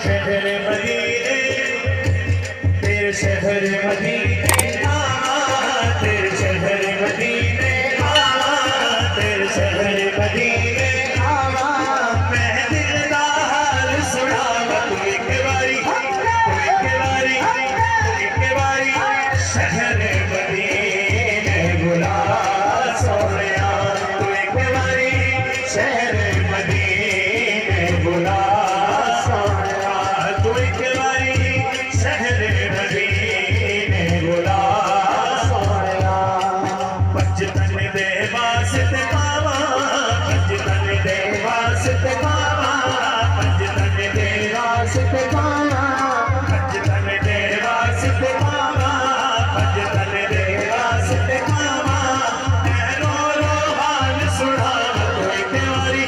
शहर मदीने, तेरे शहर मदीने तेरे शहर मदीने तेरे शहर मदीने मैं दिल दा हाल सुनावा तू एक बारी शहर मदीने बुला सोनिया तू एक बारी शहर मदीने बुला सोनिया तू एक बारी शहर मदीने बुला सोनिया पंजतन दे वास्ते पावा पंजतन दे वास्ते पावा पंजतन दे वास्ते पावा पंजतन दे वास्ते पावा पंजतन दे वास्ते पावा मैं रो हाल सुना तू एक बारी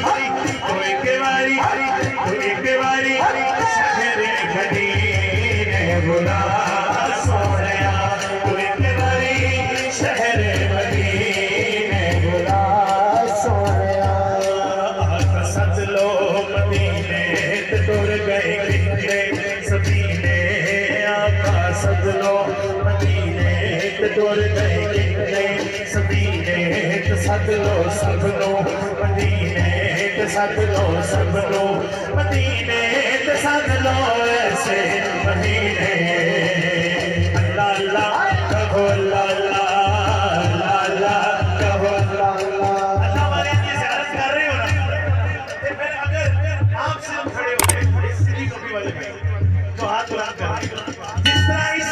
शहर मदीने बुला सोनिया तू एक बारी शहर मदीने बुला सोनिया सद लो मदीने तुर गए कितने सफीने आका सद लो मदीने तुर गए कितने सफीने सद लो सब लो मदीने सद लो सब लो मदीने सद लो ऐसे मदीने अल्लाह अल्लाह कहो अल्लाह अल्लाह कहो अल्लाह अल्लाह वाले की ज़ियारत कर रहे हो ना तो फिर अगर आप सिर्फ खड़े हो गए सीधी टोपी वाले भाई तो हाथ बुलंद कर जिस तरह इस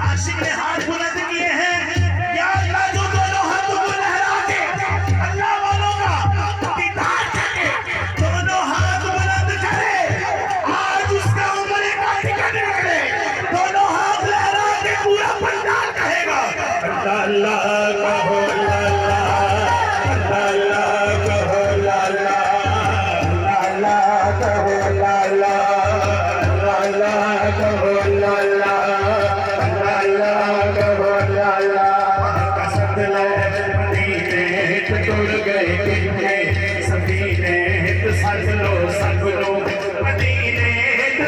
आशिक ने हाथ बुलंद किए हैं या अल्लाह जो दोनों हाथों को लहरा के अल्लाह वालों का दीदार करे दोनों हाथ बुलंद करे आज उसका उम्र का टिकट निकले दोनों हाथ लहरा के पूरा पंडाल कहेगा अल्लाह अल्लाह कहो अल्लाह अल्लाह कहो अल्लाह अल्लाह कहो अल्लाह अल्लाह कहो अल्लाह अल्लाह कहो अल्लाह कसद लो मदीने तुर गए कितने सफीने सद लो सब लो मदीने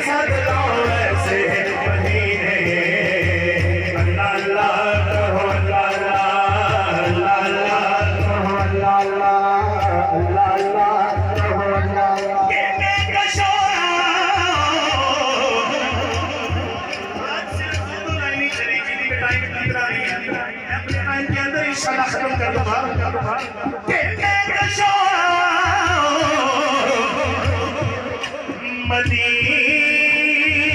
सद लो ऐसे मदीने अल्लाह अल्लाह कहो अल्लाह अल्लाह कहो अल्लाह अल्लाह कहो अल्लाह कहने का शोरा आज सिर्फ दो लाइन चली जिंदगी का टाइम कितना नहीं है अपने टाइम के अंदर इंशाल्लाह खत्म कर दूंगा कहने का शोरा मदीने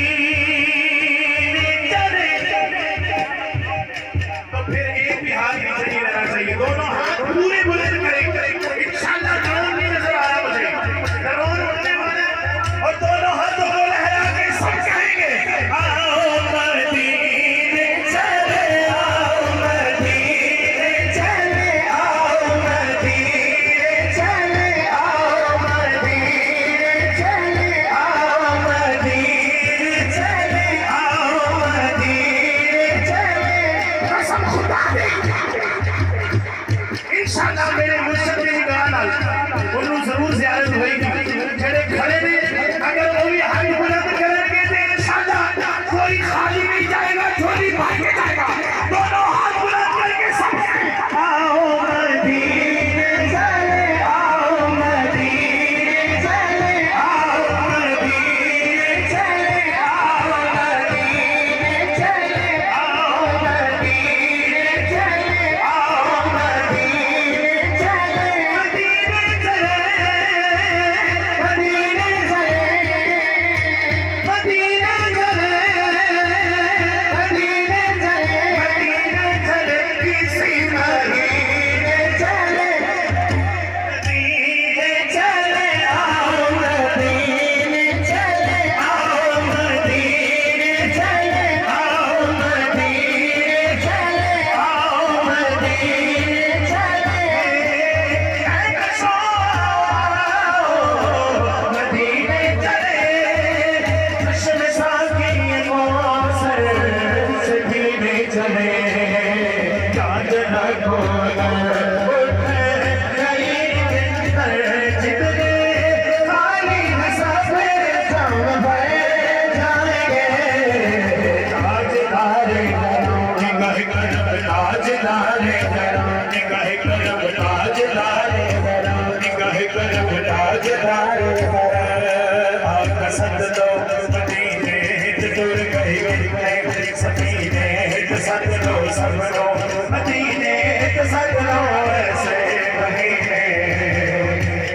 सबरो मदीने ते सजनो ऐसे महीने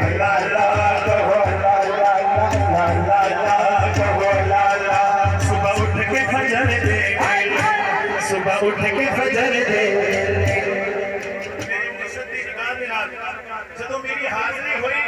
अल्लाह अल्लाह कहो अल्लाह अल्लाह अल्लाह अल्लाह कहो अल्लाह सुबह उठ के फजर दे सुबह उठ के फजर दे जदों मेरी हाज़री होई